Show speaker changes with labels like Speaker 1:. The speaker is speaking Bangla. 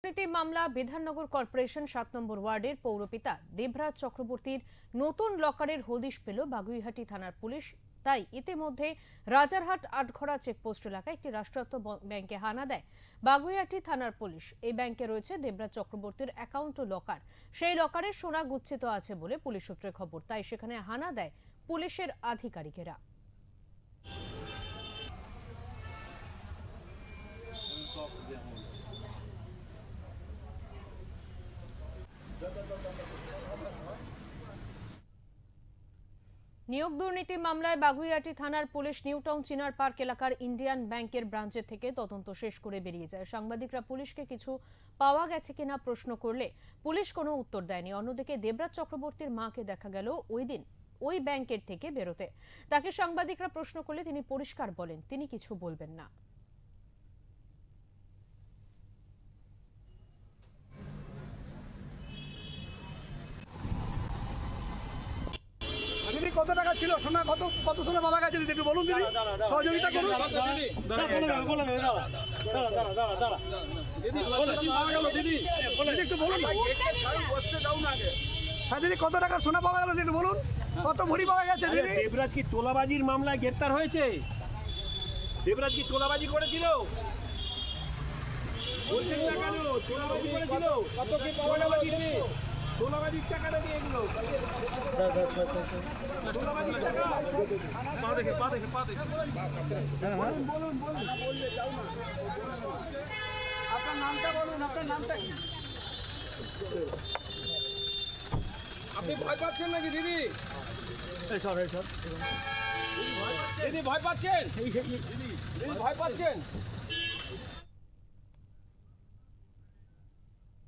Speaker 1: দুর্নীতি মামলা বিধাননগর কর্পোরেশন ৭ নম্বর ওয়ার্ডের পৌরপিতা দেবরাজ চক্রবর্তীর নতুন লকারের হদিশ পেল বাগুইহাটি থানার পুলিশ। তাই ইতিমধ্যে রাজারহাট আটঘরা চেকপোস্ট এলাকায় একটি রাষ্ট্রায়ত্ত ব্যাংকে হানা দেয় বাগুইহাটি থানার পুলিশ। এই ব্যাংকে রয়েছে দেবরাজ চক্রবর্তীর অ্যাকাউন্ট ও লকার। সেই লকারে সোনা গুচ্ছিত আছে বলে পুলিশ সূত্রে খবর। তাই সেখানে হানা দেয় পুলিশের আধিকারিকেরা। নিয়োগ দুর্নীতি মামলায় বাগুইহাটি থানার পুলিশ নিউটাউন চিনার পার্ক এলাকার ইন্ডিয়ান ব্যাংকের ব্রাঞ্চের থেকে তদন্ত শেষ করে বেরিয়ে যায়। সাংবাদিকরা পুলিশকে কিছু পাওয়া গেছে কিনা প্রশ্ন করলে পুলিশ কোনো উত্তর দেয়নি। অন্যদিকে দেবরাজ চক্রবর্তীর মাকে দেখা গেল ওই দিন ওই ব্যাংকের থেকে বেরোতে। তাকে সাংবাদিকরা প্রশ্ন করলে তিনি পরিষ্কার বলেন তিনি কিছু বলবেন না।
Speaker 2: দিদি কত টাকা ছিল সোনা, কত কত সোনা পাওয়া গেছে দিদি একটু বলুন দিদি, সহযোগিতা করুন দিদি একটু বলুন। হ্যাঁ দিদি কত টাকার সোনা পাওয়া গেল একটু বলুন, কত ভরি পাওয়া গেছে দিদি?
Speaker 3: দেবরাজ কি তোলাবাজির মামলায় গ্রেপ্তার হয়েছে? দেবরাজ কি তোলাবাজি করেছিল? বলছেন না কেন? তোলাবাজি করেছিল? কত কি পাওয়া গেল দিদি? তোলাবাজির টাকাটা দিয়ে এগুলো তোলাবাজির টাকা পা দেখে বলুন বললে যাও না। আপনার নামটা বলুন, আপনার নামটা কি? আপনি ভয় পাচ্ছেন নাকি দিদি? দিদি ভয় পাচ্ছেন? দিদি ভয় পাচ্ছেন?